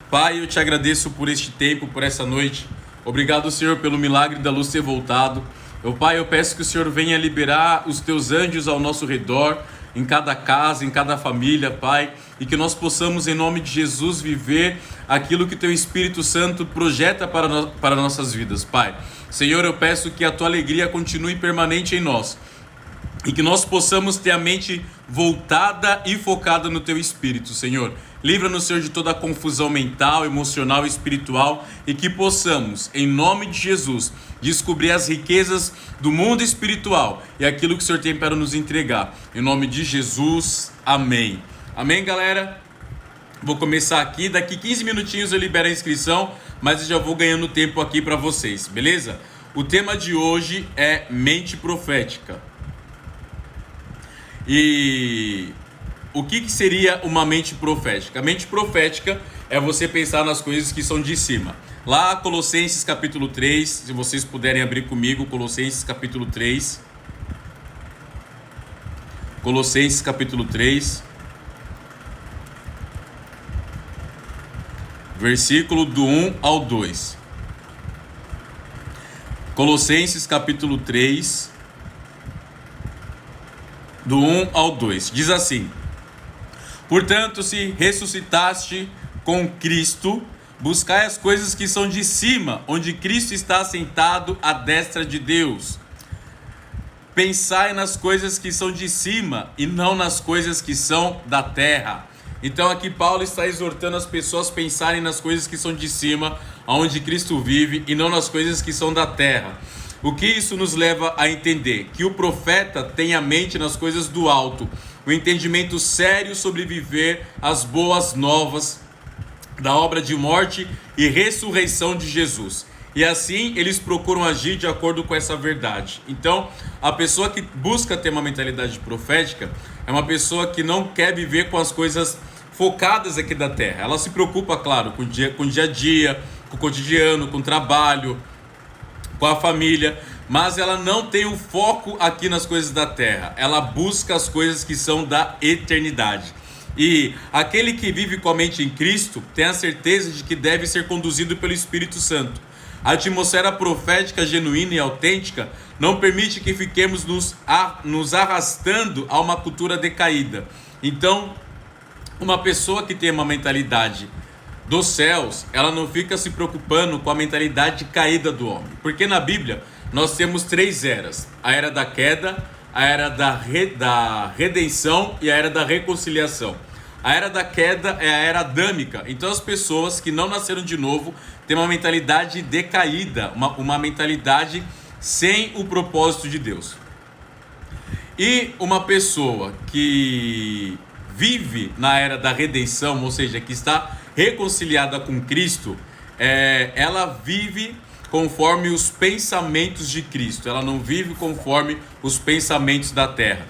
Pai, eu te agradeço por este tempo, por essa noite. Obrigado, Senhor, pelo milagre da luz ter voltado. Pai, eu peço que o Senhor venha liberar os teus anjos ao nosso redor, em cada casa, em cada família, Pai, e que nós possamos, em nome de Jesus, viver aquilo que teu Espírito Santo projeta para nossas vidas, Pai. Senhor, eu peço que a tua alegria continue permanente em nós e que nós possamos ter a mente voltada e focada no teu Espírito, Senhor. Livra-nos, Senhor, de toda a confusão mental, emocional e espiritual, e que possamos, em nome de Jesus, descobrir as riquezas do mundo espiritual e aquilo que o Senhor tem para nos entregar. Em nome de Jesus, amém. Amém, galera? Vou começar aqui, daqui 15 minutinhos eu libero a inscrição, mas eu já vou ganhando tempo aqui para vocês, beleza? O tema de hoje é mente profética. E o que seria uma mente profética? A mente profética é você pensar nas coisas que são de cima. Lá, Colossenses capítulo 3, se vocês puderem abrir comigo, Colossenses capítulo 3. Colossenses capítulo 3. Versículo do 1 ao 2. Colossenses capítulo 3, do 1 ao 2. Diz assim: portanto, se ressuscitaste com Cristo, buscai as coisas que são de cima, onde Cristo está sentado à destra de Deus. Pensai nas coisas que são de cima e não nas coisas que são da terra. Então aqui Paulo está exortando as pessoas a pensarem nas coisas que são de cima, onde Cristo vive, e não nas coisas que são da terra. O que isso nos leva a entender? Que o profeta tem a mente nas coisas do alto, o entendimento sério sobre viver as boas novas da obra de morte e ressurreição de Jesus. E assim eles procuram agir de acordo com essa verdade. Então, a pessoa que busca ter uma mentalidade profética é uma pessoa que não quer viver com as coisas focadas aqui da terra. Ela se preocupa, claro, com o dia a dia, com o cotidiano, com o trabalho, com a família, mas ela não tem o foco aqui nas coisas da terra. Ela busca as coisas que são da eternidade. E aquele que vive com a mente em Cristo tem a certeza de que deve ser conduzido pelo Espírito Santo. A atmosfera profética genuína e autêntica não permite que fiquemos nos arrastando a uma cultura decaída. Então, uma pessoa que tem uma mentalidade dos céus, ela não fica se preocupando com a mentalidade caída do homem. Porque na Bíblia nós temos 3 eras: a era da queda, a era da redenção e a era da reconciliação. A era da queda é a era adâmica. Então as pessoas que não nasceram de novo têm uma mentalidade decaída, uma mentalidade sem o propósito de Deus. E uma pessoa que vive na era da redenção, ou seja, que está reconciliada com Cristo, ela vive conforme os pensamentos de Cristo. Ela não vive conforme os pensamentos da terra.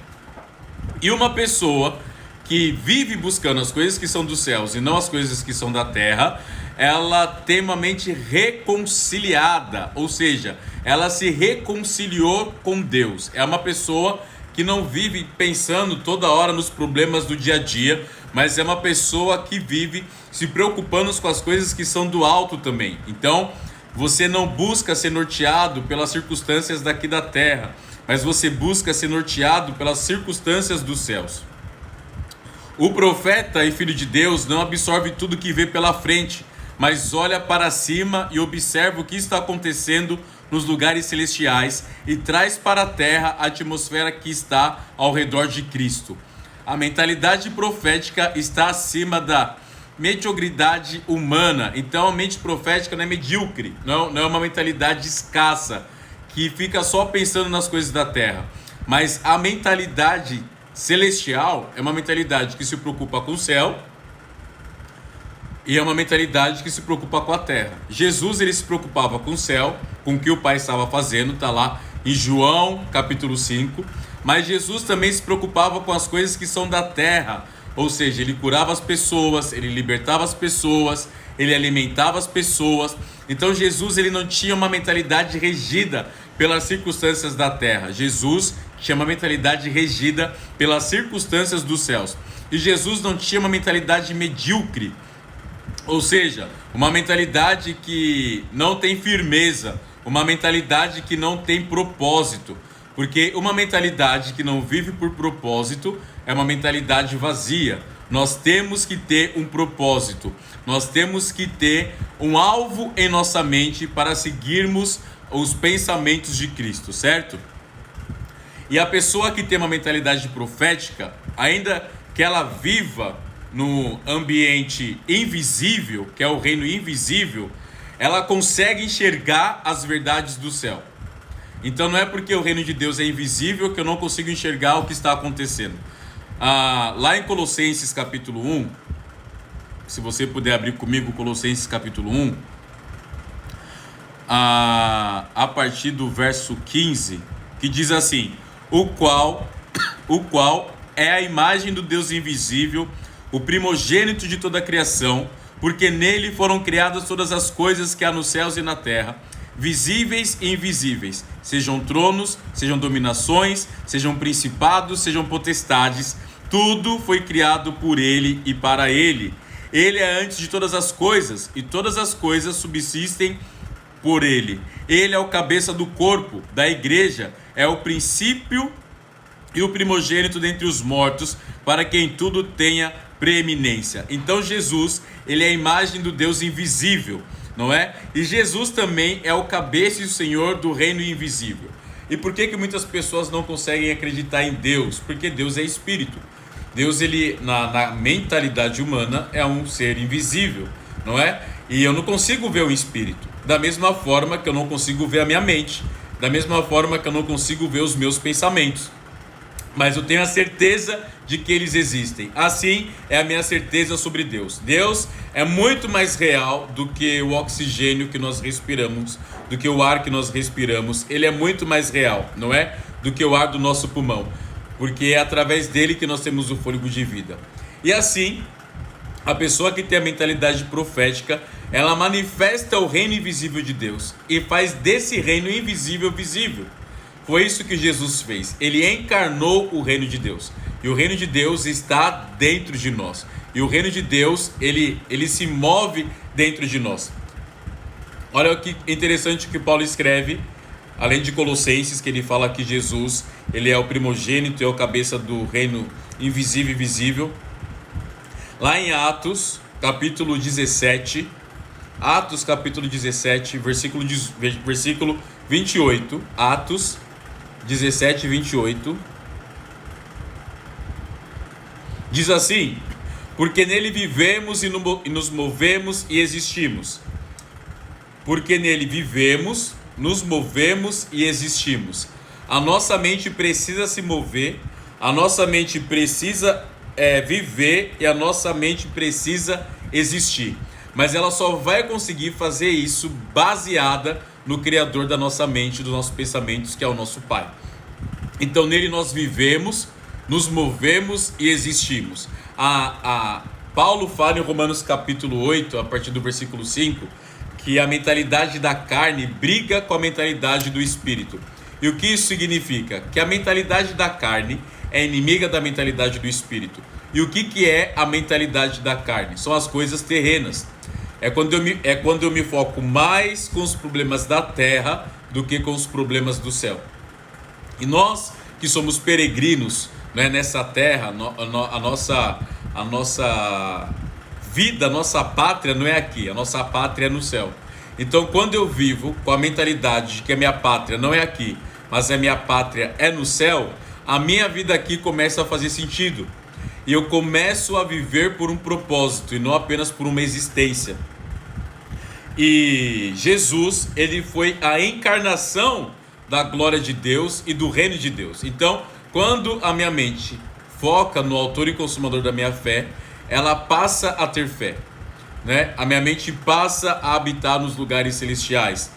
E uma pessoa que vive buscando as coisas que são dos céus e não as coisas que são da terra, ela tem uma mente reconciliada, ou seja, ela se reconciliou com Deus. É uma pessoa que não vive pensando toda hora nos problemas do dia a dia, mas é uma pessoa que vive se preocupando com as coisas que são do alto também. Então, você não busca ser norteado pelas circunstâncias daqui da terra, mas você busca ser norteado pelas circunstâncias dos céus. O profeta e filho de Deus não absorve tudo que vê pela frente, mas olha para cima e observa o que está acontecendo nos lugares celestiais e traz para a terra a atmosfera que está ao redor de Cristo. A mentalidade profética está acima da mediocridade humana. Então a mente profética não é medíocre, não é uma mentalidade escassa, que fica só pensando nas coisas da terra. Mas a mentalidade celestial é uma mentalidade que se preocupa com o céu e é uma mentalidade que se preocupa com a terra. Jesus, ele se preocupava com o céu, com o que o Pai estava fazendo, está lá em João capítulo 5. Mas Jesus também se preocupava com as coisas que são da terra, ou seja, ele curava as pessoas, ele libertava as pessoas, ele alimentava as pessoas. Então Jesus, ele não tinha uma mentalidade regida pelas circunstâncias da terra. Jesus tinha uma mentalidade regida pelas circunstâncias dos céus. E Jesus não tinha uma mentalidade medíocre, Ou seja, uma mentalidade que não tem firmeza, uma mentalidade que não tem propósito. Porque uma mentalidade que não vive por propósito é uma mentalidade vazia. Nós temos que ter um propósito, nós temos que ter um alvo em nossa mente para seguirmos os pensamentos de Cristo, certo? E a pessoa que tem uma mentalidade profética, ainda que ela viva no ambiente invisível, que é o reino invisível, ela consegue enxergar as verdades do céu. Então não é porque o reino de Deus é invisível que eu não consigo enxergar o que está acontecendo. Lá em Colossenses capítulo 1, se você puder abrir comigo Colossenses capítulo 1, a partir do verso 15, que diz assim: o qual é a imagem do Deus invisível, o primogênito de toda a criação, porque nele foram criadas todas as coisas que há nos céus e na terra, visíveis e invisíveis, sejam tronos, sejam dominações, sejam principados, sejam potestades, tudo foi criado por ele e para ele. Ele é antes de todas as coisas, e todas as coisas subsistem por ele. Ele é o cabeça do corpo, da igreja, é o princípio e o primogênito dentre os mortos, para que em tudo tenha preeminência. Então Jesus, ele é a imagem do Deus invisível, não é? E Jesus também é o cabeça e o Senhor do reino invisível. E por que muitas pessoas não conseguem acreditar em Deus? Porque Deus é espírito. Deus, ele, na mentalidade humana, é um ser invisível, não é? E eu não consigo ver o espírito. Da mesma forma que eu não consigo ver a minha mente. Da mesma forma que eu não consigo ver os meus pensamentos. Mas eu tenho a certeza de que eles existem. Assim é a minha certeza sobre Deus. Deus é muito mais real do que o oxigênio que nós respiramos, do que o ar que nós respiramos. Ele é muito mais real, não é? Do que o ar do nosso pulmão. Porque é através dele que nós temos o fôlego de vida. E assim, a pessoa que tem a mentalidade profética, ela manifesta o reino invisível de Deus e faz desse reino invisível visível. Foi isso que Jesus fez. Ele encarnou o reino de Deus. E o reino de Deus está dentro de nós. E o reino de Deus, ele se move dentro de nós. Olha que interessante que Paulo escreve, além de Colossenses, que ele fala que Jesus, ele é o primogênito, é o cabeça do reino invisível e visível. Lá em Atos, capítulo 17, Atos capítulo 17, versículo 28, Atos 17, 28, diz assim: porque nele vivemos e nos movemos e existimos. Porque nele vivemos, nos movemos e existimos. A nossa mente precisa se mover, a nossa mente precisa viver e a nossa mente precisa existir. Mas ela só vai conseguir fazer isso baseada no Criador da nossa mente, dos nossos pensamentos, que é o nosso Pai. Então nele nós vivemos, nos movemos e existimos. Paulo fala em Romanos capítulo 8, a partir do versículo 5, que a mentalidade da carne briga com a mentalidade do Espírito. E o que isso significa? Que a mentalidade da carne é inimiga da mentalidade do Espírito. E o que é a mentalidade da carne? São as coisas terrenas. É quando eu me foco mais com os problemas da terra do que com os problemas do céu. E nós que somos peregrinos, né, nessa terra, a nossa vida, a nossa pátria não é aqui, a nossa pátria é no céu. Então quando eu vivo com a mentalidade de que a minha pátria não é aqui, mas a minha pátria é no céu, a minha vida aqui começa a fazer sentido. E eu começo a viver por um propósito e não apenas por uma existência. E Jesus, ele foi a encarnação da glória de Deus e do reino de Deus. Então, quando a minha mente foca no autor e consumador da minha fé, ela passa a ter fé, né? A minha mente passa a habitar nos lugares celestiais.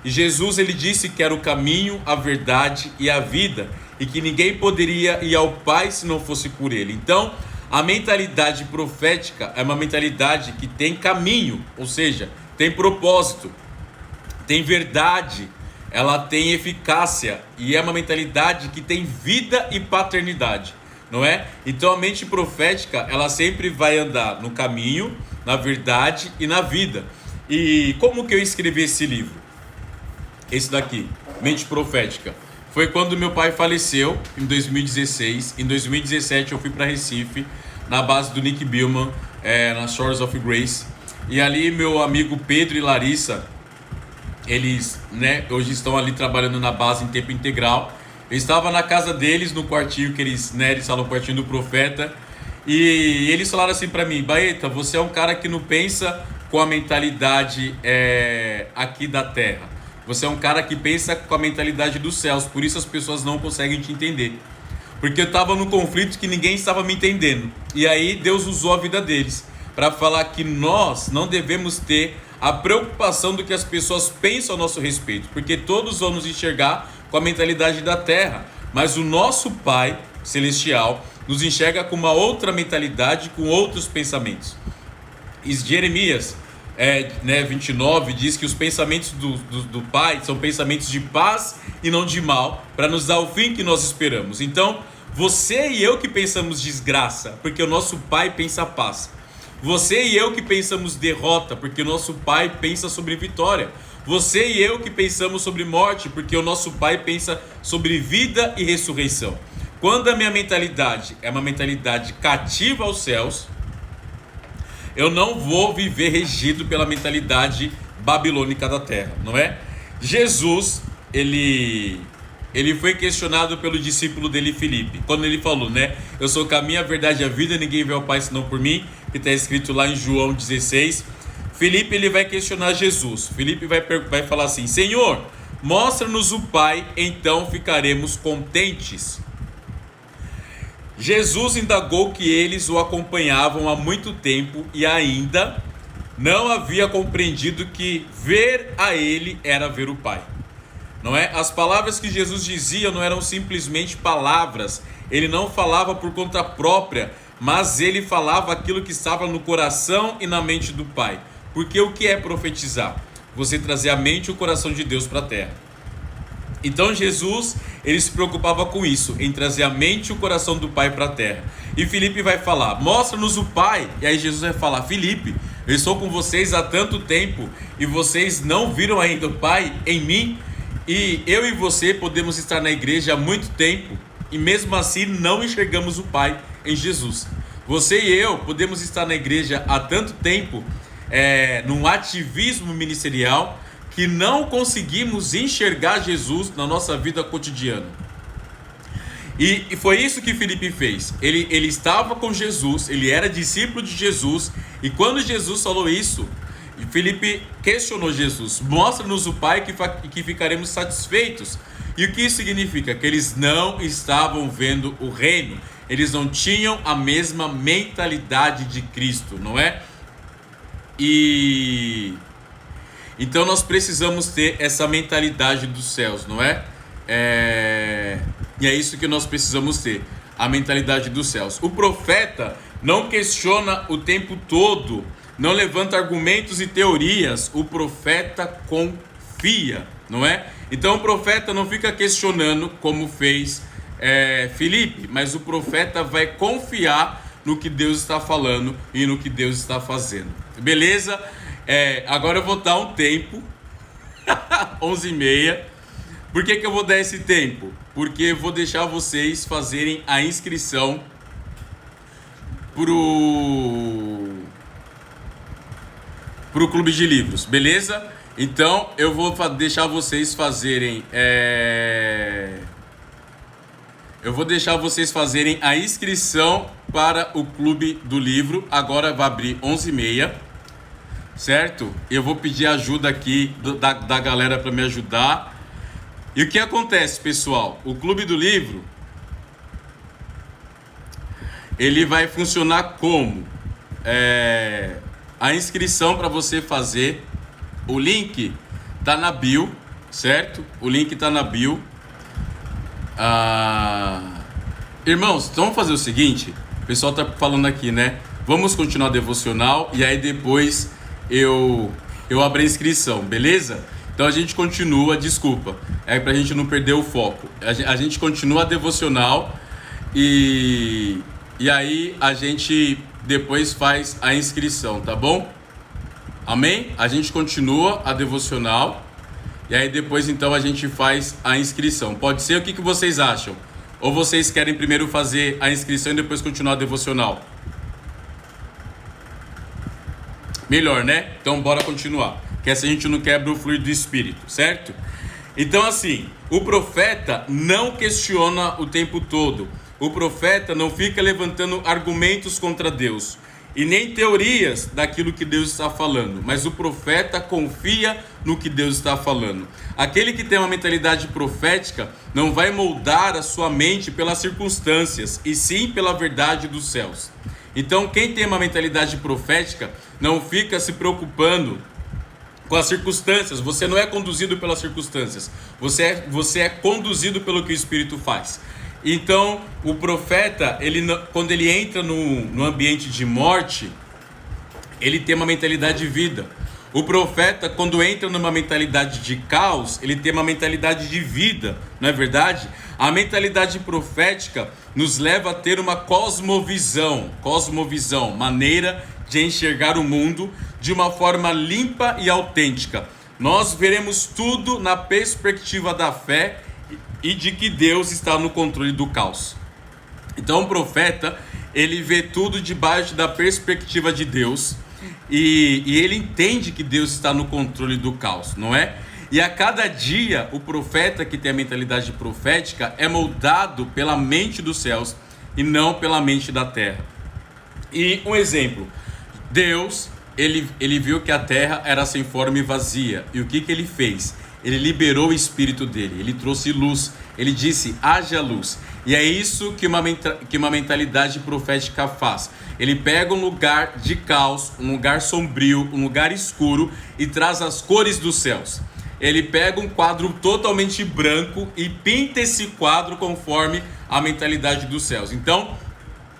E Jesus, ele disse que era o caminho, a verdade e a vida, e que ninguém poderia ir ao Pai se não fosse por ele. Então, a mentalidade profética é uma mentalidade que tem caminho, ou seja, tem propósito, tem verdade, ela tem eficácia, e é uma mentalidade que tem vida e paternidade, não é? Então a mente profética, ela sempre vai andar no caminho, na verdade e na vida. E como que eu escrevi esse livro? Esse daqui, Mente Profética. Foi quando meu pai faleceu, em 2016. Em 2017 eu fui para Recife, na base do Nick Billman, na Shores of Grace. E ali meu amigo Pedro e Larissa, eles, né, hoje estão ali trabalhando na base em tempo integral. Eu estava na casa deles, no quartinho que eles, né, eles falam o quartinho do profeta. E eles falaram assim para mim: Baeta, você é um cara que não pensa com a mentalidade aqui da terra. Você é um cara que pensa com a mentalidade dos céus. Por isso as pessoas não conseguem te entender. Porque eu estava num conflito que ninguém estava me entendendo. E aí Deus usou a vida deles para falar que nós não devemos ter a preocupação do que as pessoas pensam a nosso respeito, porque todos vão nos enxergar com a mentalidade da terra, mas o nosso Pai Celestial nos enxerga com uma outra mentalidade, com outros pensamentos. E Jeremias 29 diz que os pensamentos do Pai são pensamentos de paz e não de mal, para nos dar o fim que nós esperamos. Então, você e eu que pensamos desgraça, porque o nosso Pai pensa paz. Você e eu que pensamos derrota, porque o nosso Pai pensa sobre vitória. Você e eu que pensamos sobre morte, porque o nosso Pai pensa sobre vida e ressurreição. Quando a minha mentalidade é uma mentalidade cativa aos céus, eu não vou viver regido pela mentalidade babilônica da terra, não é? Jesus, ele foi questionado pelo discípulo dele, Filipe, quando ele falou, né? Eu sou o caminho, a verdade e a vida, ninguém vê ao Pai senão por mim, que está escrito lá em João 16. Filipe, ele vai questionar Jesus. Filipe vai falar assim: Senhor, mostra-nos o Pai, então ficaremos contentes. Jesus indagou que eles o acompanhavam há muito tempo e ainda não havia compreendido que ver a ele era ver o Pai. Não é? As palavras que Jesus dizia não eram simplesmente palavras. Ele não falava por conta própria, mas ele falava aquilo que estava no coração e na mente do Pai. Porque o que é profetizar? Você trazer a mente e o coração de Deus para a terra. Então Jesus, ele se preocupava com isso, em trazer a mente e o coração do Pai para a terra. E Filipe vai falar: mostra-nos o Pai. E aí Jesus vai falar: Filipe, eu estou com vocês há tanto tempo e vocês não viram ainda o Pai em mim? E eu e você podemos estar na igreja há muito tempo e mesmo assim não enxergamos o Pai em Jesus. Você e eu podemos estar na igreja há tanto tempo, num ativismo ministerial, que não conseguimos enxergar Jesus na nossa vida cotidiana. E foi isso que Filipe fez. Ele estava com Jesus, ele era discípulo de Jesus, e quando Jesus falou isso, Filipe questionou Jesus: mostra-nos o Pai que ficaremos satisfeitos. E o que isso significa? Que eles não estavam vendo o reino, eles não tinham a mesma mentalidade de Cristo, não é? Então nós precisamos ter essa mentalidade dos céus, não é? E é isso que nós precisamos ter, a mentalidade dos céus. O profeta não questiona o tempo todo, não levanta argumentos e teorias, o profeta confia, não é? Então o profeta não fica questionando como fez Filipe, mas o profeta vai confiar no que Deus está falando e no que Deus está fazendo. Beleza? Agora eu vou dar um tempo, 11h30. Por que eu vou dar esse tempo? Porque eu vou deixar vocês fazerem a inscrição pro Clube de Livros, beleza? Então eu vou deixar vocês fazerem a inscrição para o Clube do Livro. Agora vai abrir 11h30, certo? Eu vou pedir ajuda aqui da galera para me ajudar. E o que acontece, pessoal? O Clube do Livro, ele vai funcionar como? A inscrição para você fazer, o link tá na bio, certo? O link tá na bio. Irmãos, então vamos fazer o seguinte, o pessoal tá falando aqui, né? Vamos continuar o devocional e aí depois eu abro a inscrição, beleza? Então a gente continua, desculpa, pra gente não perder o foco. A gente continua a devocional e aí a gente depois faz a inscrição, tá bom? Amém? A gente continua a devocional e aí depois então a gente faz a inscrição. Pode ser? O que vocês acham? Ou vocês querem primeiro fazer a inscrição e depois continuar a devocional? Melhor, né? Então bora continuar, que assim a gente não quebra o fluido do Espírito, certo? Então assim, o profeta não questiona o tempo todo. O profeta não fica levantando argumentos contra Deus e nem teorias daquilo que Deus está falando, mas o profeta confia no que Deus está falando. Aquele que tem uma mentalidade profética não vai moldar a sua mente pelas circunstâncias, e sim pela verdade dos céus. Então, quem tem uma mentalidade profética não fica se preocupando com as circunstâncias. Você não é conduzido pelas circunstâncias, você é conduzido pelo que o Espírito faz. Então, o profeta, quando ele entra no ambiente de morte, ele tem uma mentalidade de vida. O profeta, quando entra numa mentalidade de caos, ele tem uma mentalidade de vida, não é verdade? A mentalidade profética nos leva a ter uma cosmovisão, maneira de enxergar o mundo de uma forma limpa e autêntica. Nós veremos tudo na perspectiva da fé e de que Deus está no controle do caos. Então o profeta, ele vê tudo debaixo da perspectiva de Deus e ele entende que Deus está no controle do caos, não é? E a cada dia o profeta que tem a mentalidade profética é moldado pela mente dos céus e não pela mente da terra. E um exemplo, Deus, ele viu que a terra era sem forma e vazia, e o que ele fez? Ele liberou o Espírito dele, ele trouxe luz, ele disse, haja luz. E é isso que uma mentalidade profética faz. Ele pega um lugar de caos, um lugar sombrio, um lugar escuro e traz as cores dos céus. Ele pega um quadro totalmente branco e pinta esse quadro conforme a mentalidade dos céus. Então,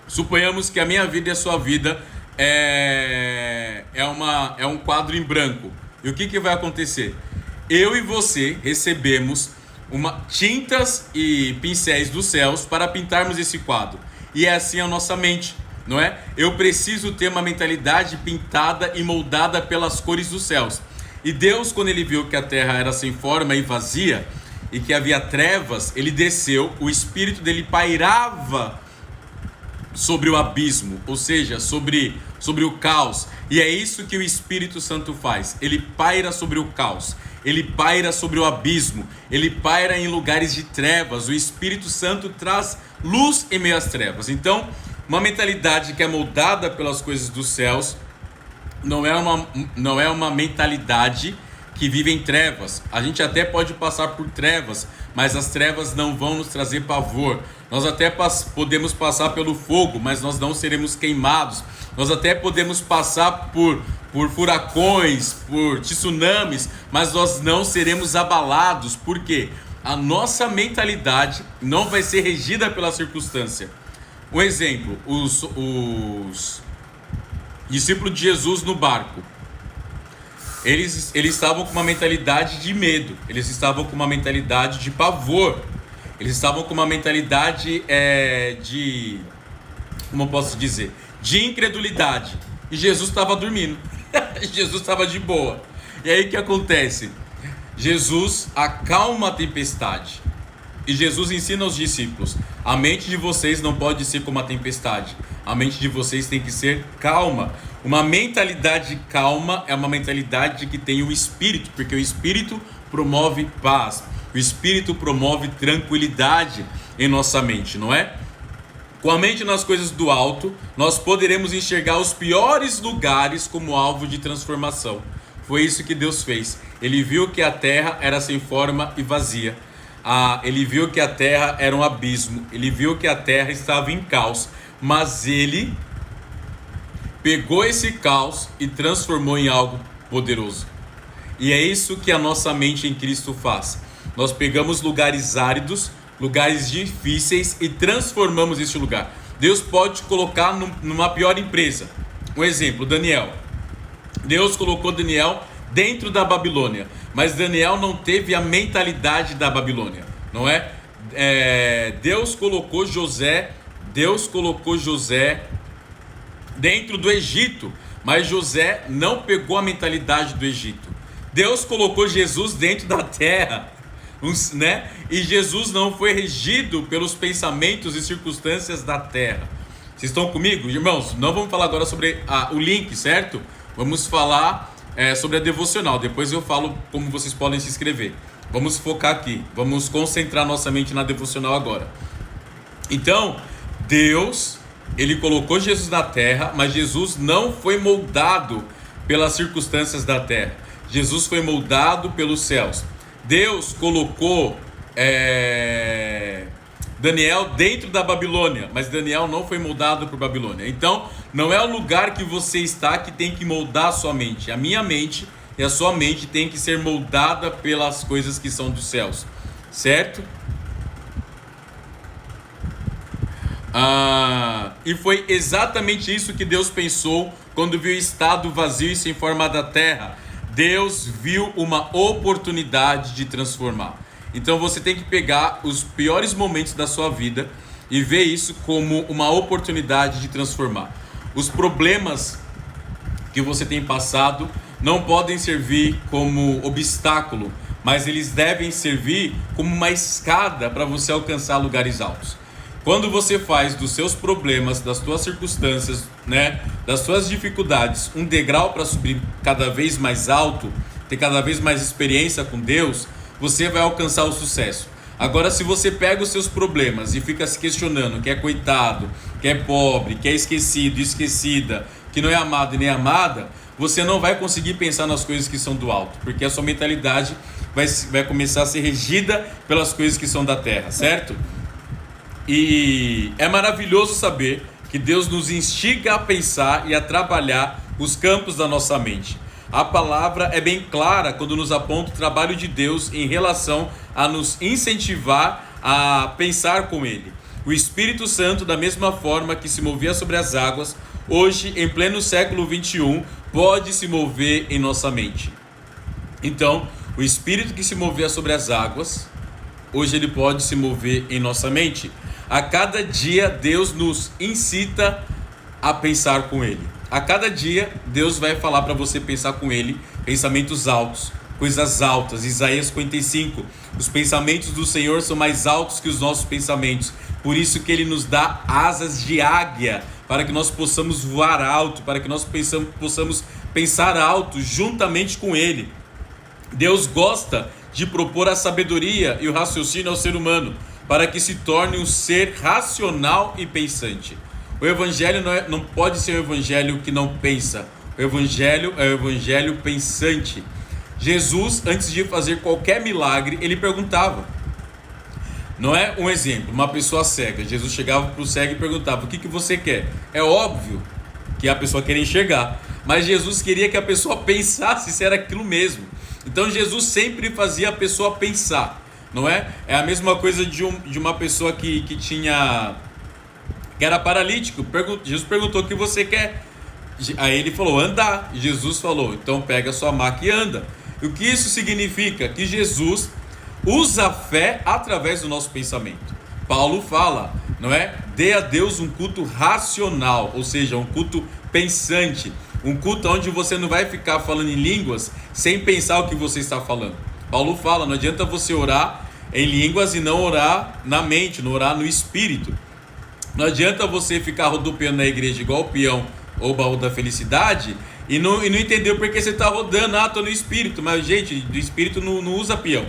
suponhamos que a minha vida e a sua vida é um quadro em branco. E o que vai acontecer? Eu e você recebemos tintas e pincéis dos céus para pintarmos esse quadro. E é assim a nossa mente, não é? Eu preciso ter uma mentalidade pintada e moldada pelas cores dos céus. E Deus, quando ele viu que a terra era sem forma e vazia, e que havia trevas, ele desceu, o Espírito dele pairava sobre o abismo, ou seja, sobre o caos. E é isso que o Espírito Santo faz. Ele paira sobre o caos, ele paira sobre o abismo, ele paira em lugares de trevas. O Espírito Santo traz luz em meio às trevas. Então, uma mentalidade que é moldada pelas coisas dos céus não é uma mentalidade que vive em trevas. A gente até pode passar por trevas, mas as trevas não vão nos trazer pavor. Nós até podemos passar pelo fogo, mas nós não seremos queimados. Nós até podemos passar por furacões, por tsunamis, mas nós não seremos abalados. Por quê? A nossa mentalidade não vai ser regida pela circunstância. Um exemplo, os discípulos de Jesus no barco. Eles estavam com uma mentalidade de medo, eles estavam com uma mentalidade de pavor, eles estavam com uma mentalidade como eu posso dizer, de incredulidade. E Jesus estava dormindo, Jesus estava de boa. E aí o que acontece? Jesus acalma a tempestade. E Jesus ensina aos discípulos, a mente de vocês não pode ser como a tempestade, a mente de vocês tem que ser calma. Uma mentalidade calma é uma mentalidade que tem o Espírito, porque o Espírito promove paz, o Espírito promove tranquilidade em nossa mente, não é? Com a mente nas coisas do alto, nós poderemos enxergar os piores lugares como alvo de transformação. Foi isso que Deus fez. Ele viu que a terra era sem forma e vazia. Ele viu que a terra era um abismo. Ele viu que a terra estava em caos. Mas ele pegou esse caos e transformou em algo poderoso. E é isso que a nossa mente em Cristo faz. Nós pegamos lugares áridos, lugares difíceis e transformamos esse lugar. Deus pode te colocar numa pior empresa. Um exemplo, Daniel. Deus colocou Daniel dentro da Babilônia, mas Daniel não teve a mentalidade da Babilônia, não é? Deus colocou José dentro do Egito, mas José não pegou a mentalidade do Egito. Deus colocou Jesus dentro da terra, né? E Jesus não foi regido pelos pensamentos e circunstâncias da terra. Vocês estão comigo? Irmãos, não vamos falar agora sobre o link, certo? Vamos falar sobre a devocional. Depois eu falo como vocês podem se inscrever. Vamos focar aqui. Vamos concentrar nossa mente na devocional agora. Então, Deus, ele colocou Jesus na terra, mas Jesus não foi moldado pelas circunstâncias da terra. Jesus foi moldado pelos céus. Deus colocou Daniel dentro da Babilônia, mas Daniel não foi moldado por Babilônia. Então, não é o lugar que você está que tem que moldar a sua mente. A minha mente e a sua mente tem que ser moldada pelas coisas que são dos céus, certo? E foi exatamente isso que Deus pensou quando viu o estado vazio e sem forma da terra. Deus viu uma oportunidade de transformar. Então você tem que pegar os piores momentos da sua vida e ver isso como uma oportunidade de transformar. Os problemas que você tem passado não podem servir como obstáculo, mas eles devem servir como uma escada para você alcançar lugares altos. Quando você faz dos seus problemas, das suas circunstâncias, né, das suas dificuldades, um degrau para subir cada vez mais alto, ter cada vez mais experiência com Deus, você vai alcançar o sucesso. Agora, se você pega os seus problemas e fica se questionando que é coitado, que é pobre, que é esquecido, esquecida, que não é amado e nem amada, você não vai conseguir pensar nas coisas que são do alto, porque a sua mentalidade vai começar a ser regida pelas coisas que são da terra, certo? E é maravilhoso saber que Deus nos instiga a pensar e a trabalhar os campos da nossa mente. A palavra é bem clara quando nos aponta o trabalho de Deus em relação a nos incentivar a pensar com Ele. O Espírito Santo, da mesma forma que se movia sobre as águas, hoje, em pleno século 21, pode se mover em nossa mente. Então, o Espírito que se movia sobre as águas, hoje ele pode se mover em nossa mente. A cada dia Deus nos incita a pensar com Ele. A cada dia Deus vai falar para você pensar com Ele pensamentos altos, coisas altas. Isaías 55, os pensamentos do Senhor são mais altos que os nossos pensamentos. Por isso que Ele nos dá asas de águia, para que nós possamos voar alto, para que nós possamos pensar alto juntamente com Ele. Deus gosta de propor a sabedoria e o raciocínio ao ser humano, para que se torne um ser racional e pensante. O evangelho não pode ser um evangelho que não pensa. O evangelho é o evangelho pensante. Jesus, antes de fazer qualquer milagre, ele perguntava. Não é um exemplo, uma pessoa cega. Jesus chegava para o cego e perguntava: o que você quer? É óbvio que a pessoa queria enxergar, mas Jesus queria que a pessoa pensasse se era aquilo mesmo. Então Jesus sempre fazia a pessoa pensar. Não é? É a mesma coisa de uma pessoa que era paralítico. Jesus perguntou: o que você quer? Aí ele falou: andar. E Jesus falou: então pega a sua maca e anda. E o que isso significa? Que Jesus usa a fé através do nosso pensamento. Paulo fala, não é? Dê a Deus um culto racional, ou seja, um culto pensante. Um culto onde você não vai ficar falando em línguas sem pensar o que você está falando. Paulo fala, não adianta você orar em línguas e não orar na mente, não orar no espírito. Não adianta você ficar rodopiando na igreja igual o peão ou o baú da felicidade e não entender o porquê você está rodando. Estou no espírito, mas gente, do espírito não usa peão.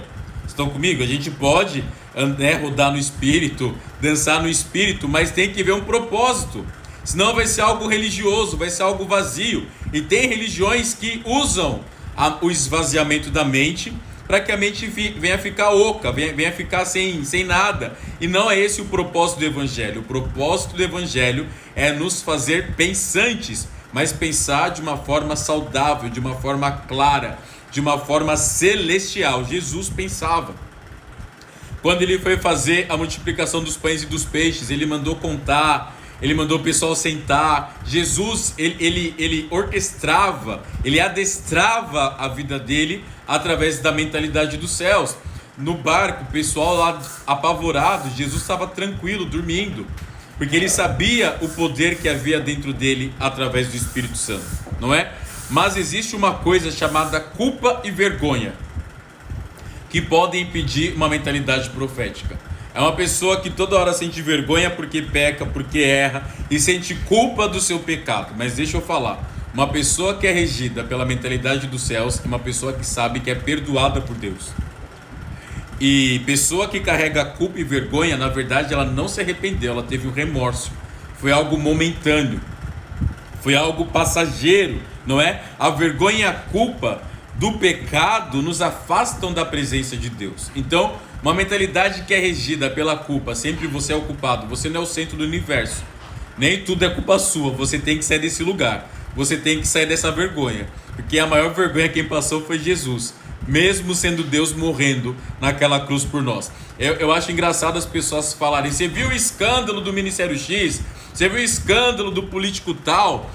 Estão comigo? A gente pode rodar no espírito, dançar no espírito, mas tem que ver um propósito. Senão vai ser algo religioso, vai ser algo vazio. E tem religiões que usam o esvaziamento da mente para que a mente venha ficar oca, venha ficar sem nada. E não é esse o propósito do Evangelho. O propósito do Evangelho é nos fazer pensantes, mas pensar de uma forma saudável, de uma forma clara, de uma forma celestial. Jesus pensava. Quando ele foi fazer a multiplicação dos pães e dos peixes, ele mandou contar, ele mandou o pessoal sentar. Jesus, ele orquestrava, ele adestrava a vida dele através da mentalidade dos céus. No barco, o pessoal lá apavorado, Jesus estava tranquilo, dormindo. porque ele sabia o poder que havia dentro dele através do Espírito Santo, não é? Mas existe uma coisa chamada culpa e vergonha, que podem impedir uma mentalidade profética. É uma pessoa que toda hora sente vergonha porque peca, porque erra, e sente culpa do seu pecado. Mas deixa eu falar, uma pessoa que é regida pela mentalidade dos céus é uma pessoa que sabe que é perdoada por Deus. E pessoa que carrega culpa e vergonha, na verdade ela não se arrependeu, ela teve um remorso. Foi algo momentâneo, foi algo passageiro, não é? A vergonha e a culpa do pecado nos afastam da presença de Deus. Então, uma mentalidade que é regida pela culpa, sempre você é o culpado, você não é o centro do universo, nem tudo é culpa sua, você tem que sair desse lugar, você tem que sair dessa vergonha, porque a maior vergonha quem passou foi Jesus, mesmo sendo Deus morrendo naquela cruz por nós. Eu acho engraçado as pessoas falarem: você viu o escândalo do Ministério X? Você viu o escândalo do político tal?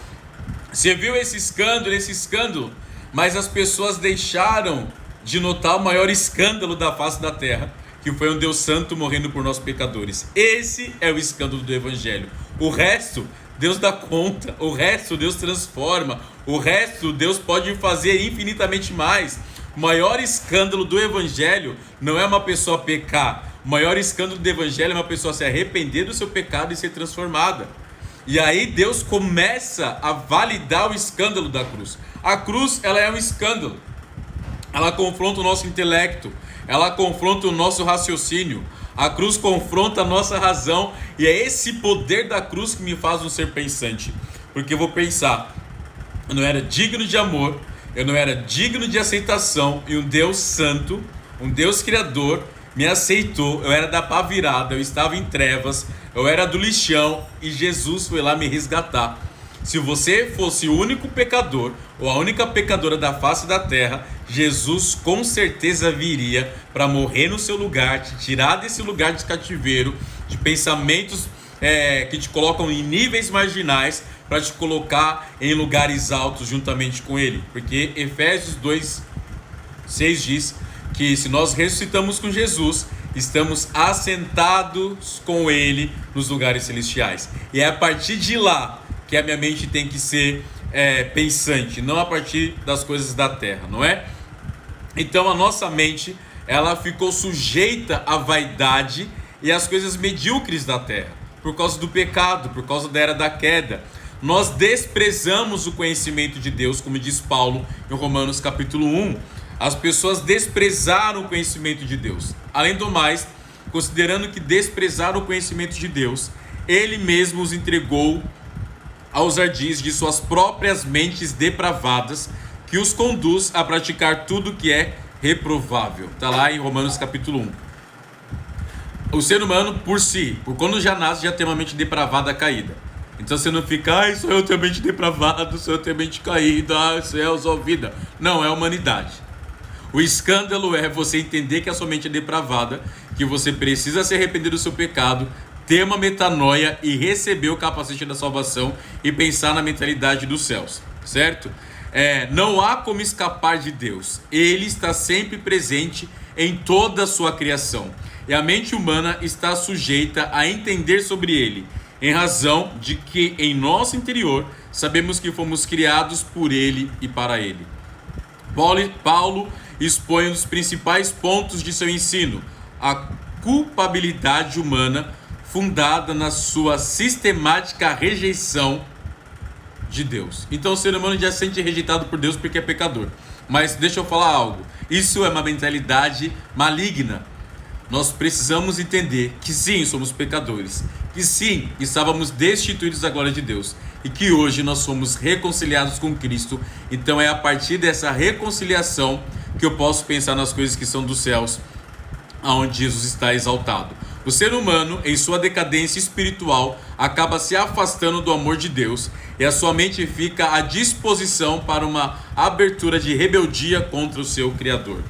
Você viu esse escândalo? Mas as pessoas deixaram de notar o maior escândalo da face da terra, que foi um Deus santo morrendo por nós pecadores. Esse é o escândalo do Evangelho. O resto, Deus dá conta. O resto, Deus transforma. O resto, Deus pode fazer infinitamente mais. O maior escândalo do Evangelho não é uma pessoa pecar. O maior escândalo do Evangelho é uma pessoa se arrepender do seu pecado e ser transformada. E aí Deus começa a validar o escândalo da cruz. A cruz, ela é um escândalo. Ela confronta o nosso intelecto, ela confronta o nosso raciocínio. A cruz confronta a nossa razão, e é esse poder da cruz que me faz um ser pensante. Porque eu vou pensar, eu não era digno de amor, eu não era digno de aceitação, e um Deus santo, um Deus criador, me aceitou. Eu era da pá virada, eu estava em trevas, eu era do lixão, e Jesus foi lá me resgatar. Se você fosse o único pecador, ou a única pecadora da face da terra, Jesus com certeza viria para morrer no seu lugar, te tirar desse lugar de cativeiro, de pensamentos que te colocam em níveis marginais, para te colocar em lugares altos juntamente com Ele. Porque Efésios 2:6 diz que se nós ressuscitamos com Jesus, estamos assentados com Ele nos lugares celestiais. E é a partir de lá que a minha mente tem que ser pensante, não a partir das coisas da terra, não é? Então a nossa mente, ela ficou sujeita à vaidade e às coisas medíocres da terra, por causa do pecado, por causa da era da queda. Nós desprezamos o conhecimento de Deus, como diz Paulo em Romanos capítulo 1. As pessoas desprezaram o conhecimento de Deus. Além do mais, considerando que desprezaram o conhecimento de Deus, Ele mesmo os entregou aos ardis de suas próprias mentes depravadas, que os conduz a praticar tudo que é reprovável. Está lá em Romanos capítulo 1. O ser humano por si, por quando já nasce, já tem uma mente depravada caída. Então você não fica: sou eu tenho mente depravado, sou eu tenho mente caída, céus, ó vida. Não, é a humanidade. O escândalo é você entender que a sua mente é depravada, que você precisa se arrepender do seu pecado, ter uma metanoia e receber o capacete da salvação e pensar na mentalidade dos céus, certo? Não há como escapar de Deus. Ele está sempre presente em toda a sua criação. E a mente humana está sujeita a entender sobre Ele, em razão de que em nosso interior sabemos que fomos criados por Ele e para Ele. Paulo expõe um dos principais pontos de seu ensino: a culpabilidade humana, fundada na sua sistemática rejeição de Deus. Então o ser humano já se sente rejeitado por Deus porque é pecador. Mas deixa eu falar algo: isso é uma mentalidade maligna. Nós precisamos entender que sim, somos pecadores, que sim, estávamos destituídos da glória de Deus, e que hoje nós somos reconciliados com Cristo. Então é a partir dessa reconciliação que eu posso pensar nas coisas que são dos céus, aonde Jesus está exaltado. O ser humano, em sua decadência espiritual, acaba se afastando do amor de Deus, e a sua mente fica à disposição para uma abertura de rebeldia contra o seu Criador.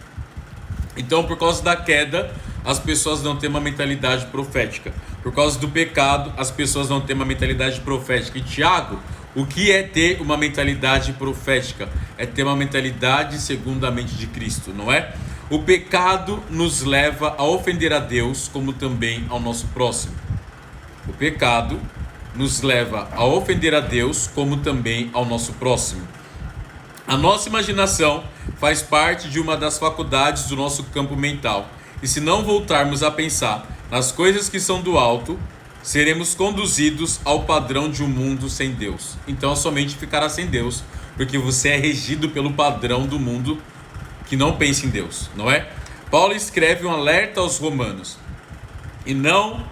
Então, por causa da queda, as pessoas não têm uma mentalidade profética. Por causa do pecado, as pessoas não têm uma mentalidade profética. E Tiago, o que é ter uma mentalidade profética? É ter uma mentalidade segundo a mente de Cristo, não é? O pecado nos leva a ofender a Deus, como também ao nosso próximo. O pecado nos leva a ofender a Deus, como também ao nosso próximo. A nossa imaginação faz parte de uma das faculdades do nosso campo mental, e se não voltarmos a pensar nas coisas que são do alto, seremos conduzidos ao padrão de um mundo sem Deus. Então a sua mente ficará sem Deus, porque você é regido pelo padrão do mundo que não pensa em Deus, não é? Paulo escreve um alerta aos romanos: e não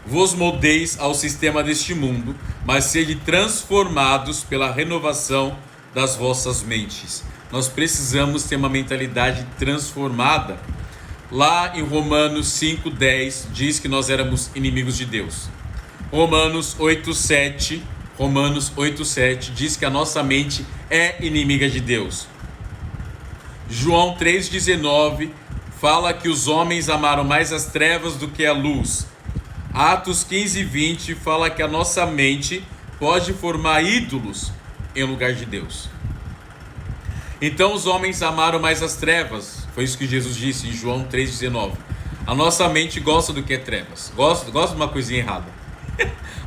vos moldeis ao sistema deste mundo, mas sede transformados pela renovação das vossas mentes. Nós precisamos ter uma mentalidade transformada. Lá em Romanos 5:10 diz que nós éramos inimigos de Deus. Romanos 8:7 diz que a nossa mente é inimiga de Deus. João 3:19 fala que os homens amaram mais as trevas do que a luz. Atos 15:20 fala que a nossa mente pode formar ídolos em lugar de Deus. Então os homens amaram mais as trevas. Foi isso que Jesus disse em João 3:19. A nossa mente gosta do que é trevas. Gosta de uma coisinha errada.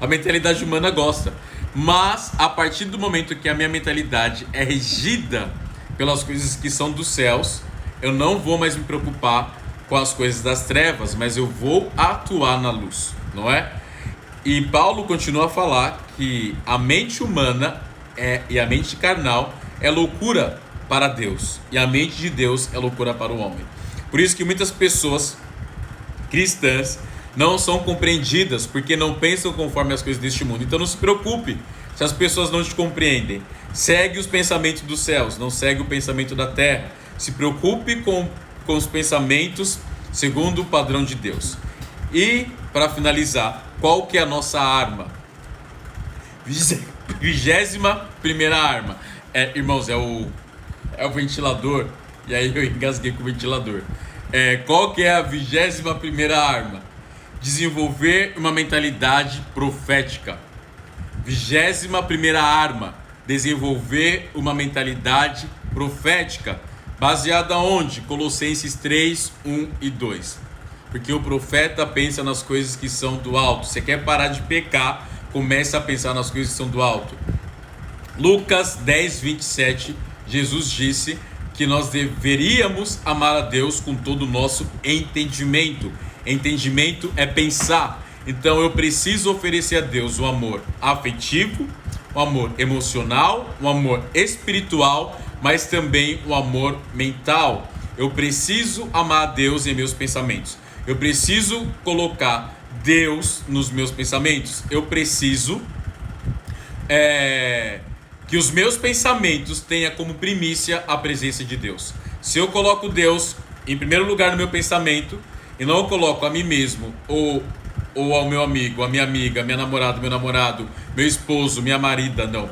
A mentalidade humana gosta. Mas a partir do momento que a minha mentalidade é regida pelas coisas que são dos céus, eu não vou mais me preocupar com as coisas das trevas, mas eu vou atuar na luz, não é? E Paulo continua a falar que a mente humana e a mente carnal é loucura para Deus, e a mente de Deus é loucura para o homem. Por isso que muitas pessoas cristãs não são compreendidas, porque não pensam conforme as coisas deste mundo. Então não se preocupe se as pessoas não te compreendem. Segue os pensamentos dos céus, não segue o pensamento da terra. Se preocupe com os pensamentos segundo o padrão de Deus. E para finalizar, qual que é a nossa arma? 21ª arma. Irmãos, é o ventilador. E aí eu engasguei com o ventilador. Qual que é a 21ª arma? Desenvolver uma mentalidade profética. 21ª arma: desenvolver uma mentalidade profética. Baseada onde? Colossenses 3, 1 e 2. Porque o profeta pensa nas coisas que são do alto. Você quer parar de pecar, comece a pensar nas coisas que são do alto. Lucas 10, 27, Jesus disse que nós deveríamos amar a Deus com todo o nosso entendimento. Entendimento é pensar. Então eu preciso oferecer a Deus o amor afetivo, o amor emocional, o amor espiritual, mas também o amor mental. Eu preciso amar a Deus em meus pensamentos. Eu preciso colocar Deus nos meus pensamentos. Eu preciso que os meus pensamentos tenham como primícia a presença de Deus. Se eu coloco Deus em primeiro lugar no meu pensamento e não coloco a mim mesmo ou ao meu amigo, a minha amiga, minha namorada, meu namorado, meu esposo, minha marida, não,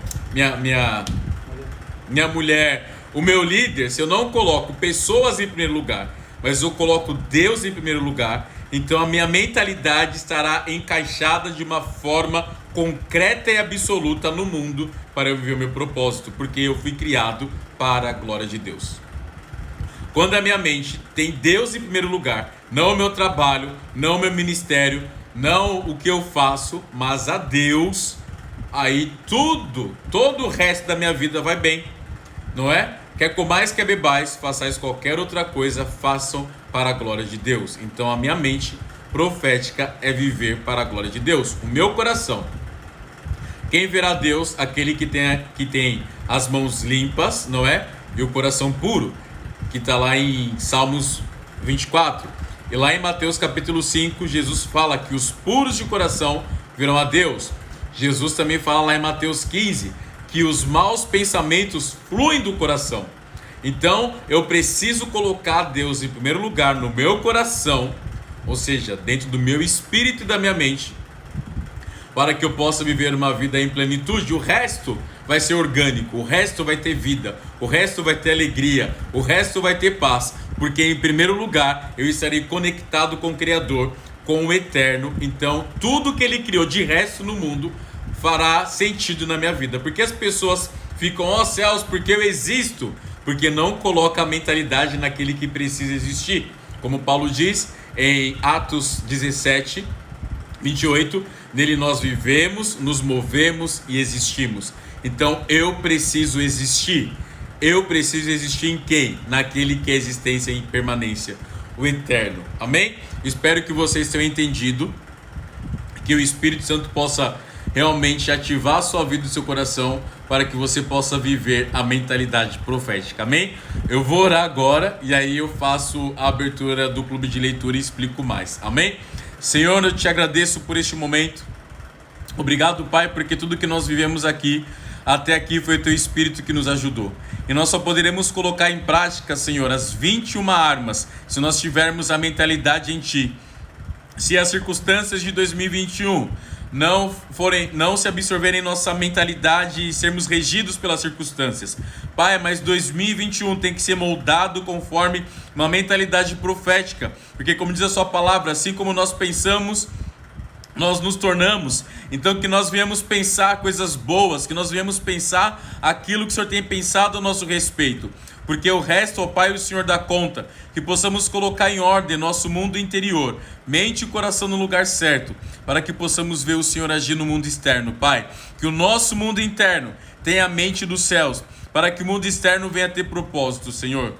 minha mulher, o meu líder, se eu não coloco pessoas em primeiro lugar, mas eu coloco Deus em primeiro lugar, então a minha mentalidade estará encaixada de uma forma concreta e absoluta no mundo para eu viver o meu propósito, porque eu fui criado para a glória de Deus. Quando a minha mente tem Deus em primeiro lugar, não o meu trabalho, não o meu ministério, não o que eu faço, mas a Deus, aí todo o resto da minha vida vai bem, não é? Quer comais, quer bebais, façais qualquer outra coisa, façam para a glória de Deus. Então a minha mente profética é viver para a glória de Deus. O meu coração, quem verá Deus? Aquele que tem as mãos limpas, não é? E o coração puro, que está lá em Salmos 24. E lá em Mateus capítulo 5, Jesus fala que os puros de coração verão a Deus. Jesus também fala lá em Mateus 15 que os maus pensamentos fluem do coração. Então eu preciso colocar Deus em primeiro lugar no meu coração, ou seja, dentro do meu espírito e da minha mente, para que eu possa viver uma vida em plenitude. O resto vai ser orgânico, o resto vai ter vida, o resto vai ter alegria, o resto vai ter paz, porque em primeiro lugar eu estarei conectado com o Criador, com o Eterno. Então tudo que Ele criou de resto no mundo fará sentido na minha vida, porque as pessoas ficam, ó céus, porque eu existo? Porque não coloca a mentalidade naquele que precisa existir. Como Paulo diz em Atos 17, 28, nele nós vivemos, nos movemos e existimos. Então eu preciso existir. Eu preciso existir em quem? Naquele que é existência e permanência, o eterno. Amém? Espero que vocês tenham entendido, que o Espírito Santo possa realmente ativar a sua vida e o seu coração para que você possa viver a mentalidade profética. Amém? Eu vou orar agora e aí eu faço a abertura do clube de leitura e explico mais. Amém? Senhor, eu te agradeço por este momento. Obrigado, Pai, porque tudo que nós vivemos aqui, até aqui, foi o Teu Espírito que nos ajudou. E nós só poderemos colocar em prática, Senhor, as 21 armas, se nós tivermos a mentalidade em Ti. Se as circunstâncias de 2021 não se absorverem em nossa mentalidade e sermos regidos pelas circunstâncias, Pai, mas 2021 tem que ser moldado conforme uma mentalidade profética, porque como diz a sua palavra, assim como nós pensamos, nós nos tornamos. Então que nós venhamos pensar coisas boas, que nós venhamos pensar aquilo que o Senhor tem pensado a nosso respeito, porque o resto, ó Pai, o Senhor dá conta. Que possamos colocar em ordem nosso mundo interior, mente e coração no lugar certo, para que possamos ver o Senhor agir no mundo externo, Pai. Que o nosso mundo interno tenha a mente dos céus, para que o mundo externo venha ter propósito, Senhor.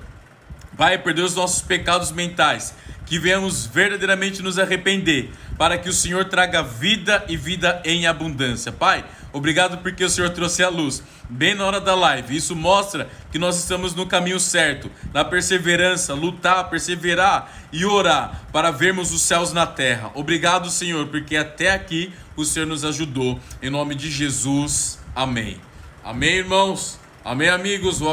Pai, perdoa os nossos pecados mentais, que venhamos verdadeiramente nos arrepender, para que o Senhor traga vida e vida em abundância. Pai, obrigado porque o Senhor trouxe a luz bem na hora da live. Isso mostra que nós estamos no caminho certo, na perseverança, lutar, perseverar e orar para vermos os céus na terra. Obrigado, Senhor, porque até aqui o Senhor nos ajudou. Em nome de Jesus, amém. Amém, irmãos. Amém, amigos.